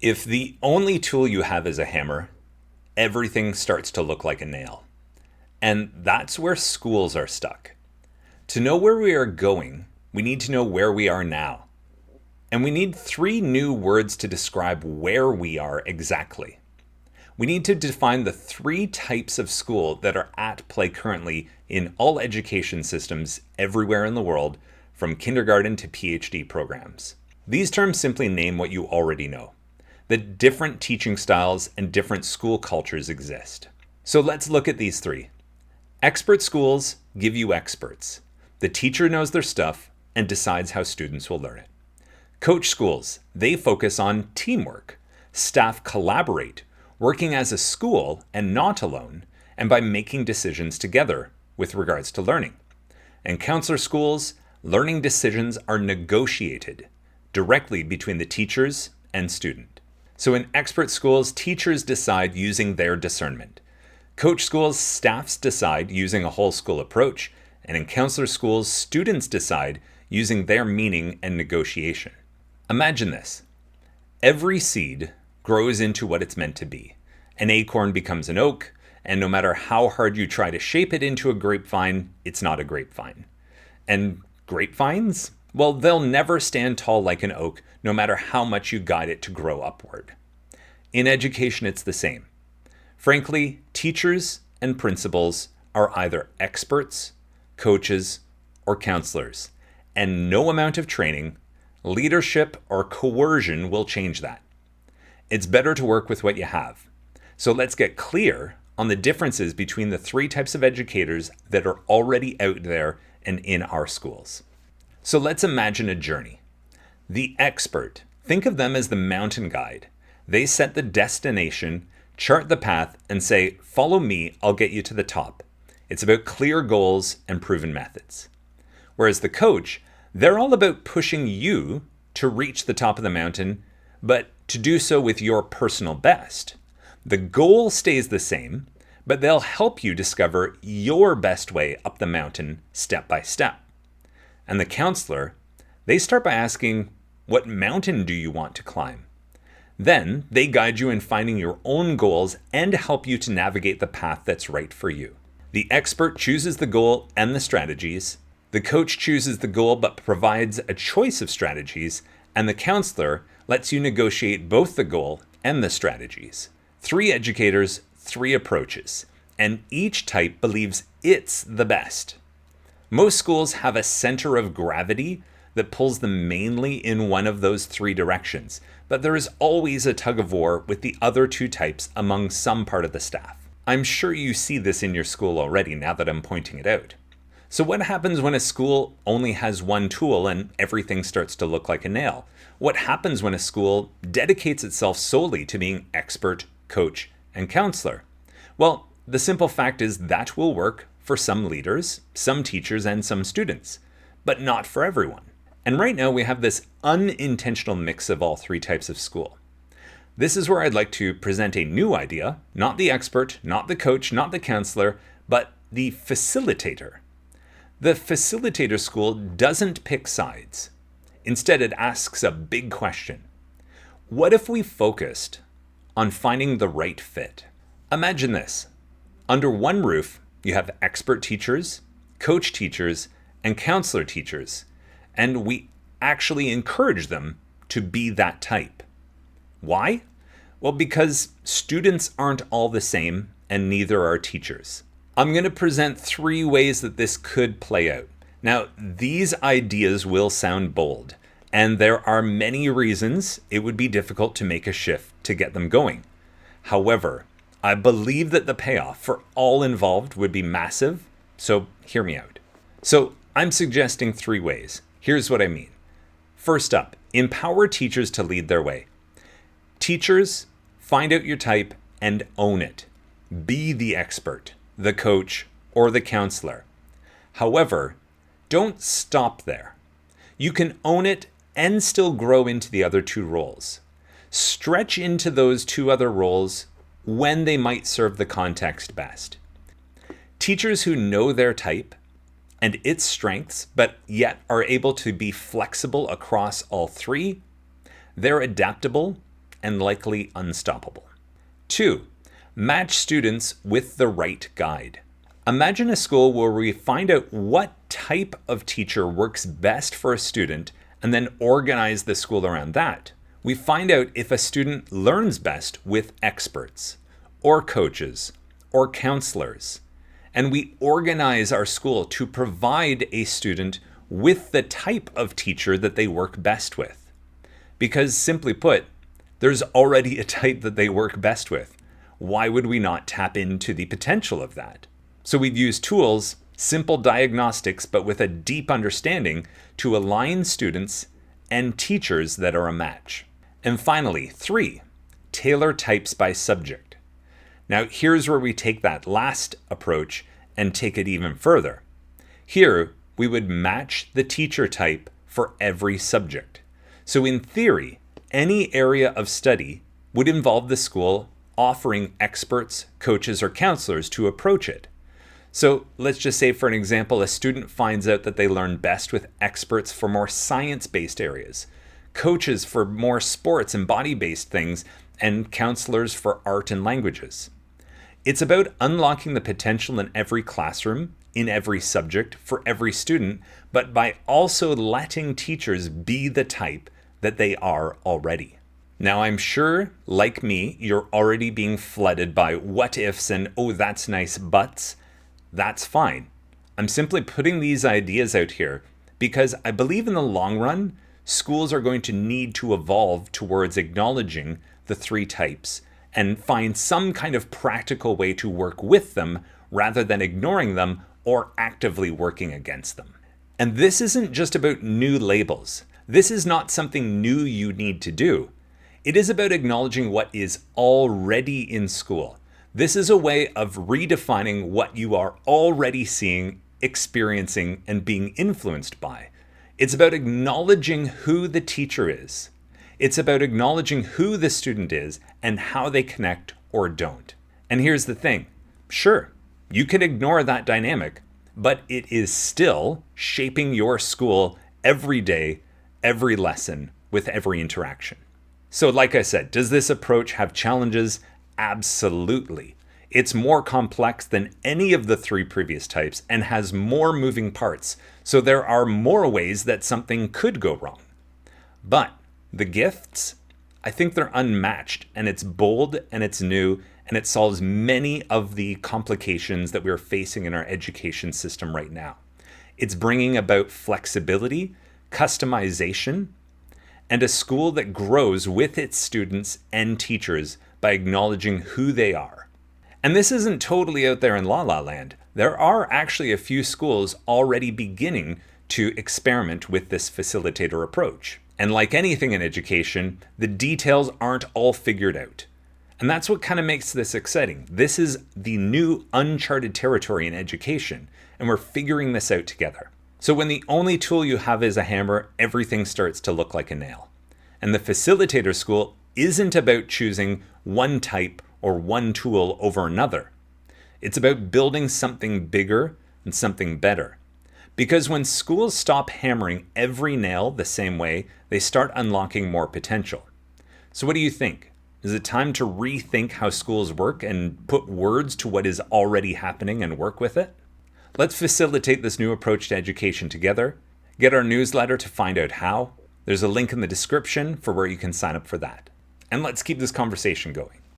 If the only tool you have is a hammer, everything starts to look like a nail. And that's where schools are stuck. To know where we are going, we need to know where we are now. And we need three new words to describe where we are exactly. We need to define the three types of school that are at play currently in all education systems everywhere in the world, from kindergarten to PhD programs. These terms simply name what you already know, that different teaching styles and different school cultures exist. So let's look at these three. Expert schools give you experts. The teacher knows their stuff and decides how students will learn it. Coach schools, they focus on teamwork. Staff collaborate, working as a school and not alone, and by making decisions together with regards to learning. And counselor schools, learning decisions are negotiated directly between the teachers and student. So in expert schools, teachers decide using their discernment. Coach schools, staffs decide using a whole school approach, and in counselor schools, students decide using their meaning and negotiation. Imagine this. Every seed grows into what it's meant to be. An acorn becomes an oak, and no matter how hard you try to shape it into a grapevine, it's not a grapevine. And grapevines? Well, they'll never stand tall like an oak, no matter how much you guide it to grow upward. In education, it's the same. Frankly, teachers and principals are either experts, coaches, or counselors, and no amount of training, leadership, or coercion will change that. It's better to work with what you have. So let's get clear on the differences between the three types of educators that are already out there and in our schools. So let's imagine a journey. The expert, think of them as the mountain guide. They set the destination, chart the path, and say, follow me, I'll get you to the top. It's about clear goals and proven methods. Whereas the coach, they're all about pushing you to reach the top of the mountain, but to do so with your personal best. The goal stays the same, but they'll help you discover your best way up the mountain step by step. And the counselor, they start by asking, what mountain do you want to climb? Then they guide you in finding your own goals and help you to navigate the path that's right for you. The expert chooses the goal and the strategies. The coach chooses the goal but provides a choice of strategies. And the counselor lets you negotiate both the goal and the strategies. Three educators, three approaches, and each type believes it's the best. Most schools have a center of gravity that pulls them mainly in one of those three directions, but there is always a tug of war with the other two types among some part of the staff. I'm sure you see this in your school already now that I'm pointing it out. So what happens when a school only has one tool and everything starts to look like a nail? What happens when a school dedicates itself solely to being expert, coach, and counselor? Well, the simple fact is that will work for some leaders, some teachers, and some students, but not for everyone. And right now we have this unintentional mix of all three types of school. This is where I'd like to present a new idea, not the expert, not the coach, not the counselor, but the facilitator. The facilitator school doesn't pick sides. Instead, it asks a big question. What if we focused on finding the right fit? Imagine this. Under one roof, you have expert teachers, coach teachers, and counselor teachers, and we actually encourage them to be that type. Why? Well, because students aren't all the same, and neither are teachers. I'm going to present three ways that this could play out. Now, these ideas will sound bold, and there are many reasons it would be difficult to make a shift to get them going. However, I believe that the payoff for all involved would be massive, so hear me out. So I'm suggesting three ways. Here's what I mean. First up, empower teachers to lead their way. Teachers, find out your type and own it. Be the expert, the coach, or the counselor. However, don't stop there. You can own it and still grow into the other two roles. Stretch into those two other roles when they might serve the context best. Teachers who know their type and its strengths, but yet are able to be flexible across all three, they're adaptable and likely unstoppable. 2. Match students with the right guide. Imagine a school where we find out what type of teacher works best for a student and then organize the school around that. We find out if a student learns best with experts or coaches or counselors. And we organize our school to provide a student with the type of teacher that they work best with. Because simply put, there's already a type that they work best with. Why would we not tap into the potential of that? So we'd use tools, simple diagnostics, but with a deep understanding to align students and teachers that are a match. And finally, 3, tailor types by subject. Now, here's where we take that last approach and take it even further. Here, we would match the teacher type for every subject. So in theory, any area of study would involve the school offering experts, coaches, or counselors to approach it. So let's just say, for an example, a student finds out that they learn best with experts for more science-based areas, coaches for more sports and body-based things, and counselors for art and languages. It's about unlocking the potential in every classroom, in every subject, for every student, but by also letting teachers be the type that they are already. Now, I'm sure, like me, you're already being flooded by what ifs and, oh, that's nice, buts. That's fine. I'm simply putting these ideas out here because I believe in the long run, schools are going to need to evolve towards acknowledging the 3 types and find some kind of practical way to work with them rather than ignoring them or actively working against them. And this isn't just about new labels. This is not something new you need to do. It is about acknowledging what is already in school. This is a way of redefining what you are already seeing, experiencing, and being influenced by. It's about acknowledging who the teacher is. It's about acknowledging who the student is and how they connect or don't. And here's the thing. Sure, you can ignore that dynamic, but it is still shaping your school every day, every lesson, with every interaction. So like I said, does this approach have challenges? Absolutely. It's more complex than any of the 3 previous types and has more moving parts. So there are more ways that something could go wrong. But the gifts, I think they're unmatched, and it's bold and it's new and it solves many of the complications that we're facing in our education system right now. It's bringing about flexibility, customization, and a school that grows with its students and teachers by acknowledging who they are. And this isn't totally out there in la la land. There are actually a few schools already beginning to experiment with this facilitator approach. And like anything in education, the details aren't all figured out. And that's what kind of makes this exciting. This is the new uncharted territory in education, and we're figuring this out together. So when the only tool you have is a hammer, everything starts to look like a nail. And the facilitator school isn't about choosing one type or one tool over another. It's about building something bigger and something better. Because when schools stop hammering every nail the same way, they start unlocking more potential. So what do you think? Is it time to rethink how schools work and put words to what is already happening and work with it? Let's facilitate this new approach to education together. Get our newsletter to find out how. There's a link in the description for where you can sign up for that. And let's keep this conversation going.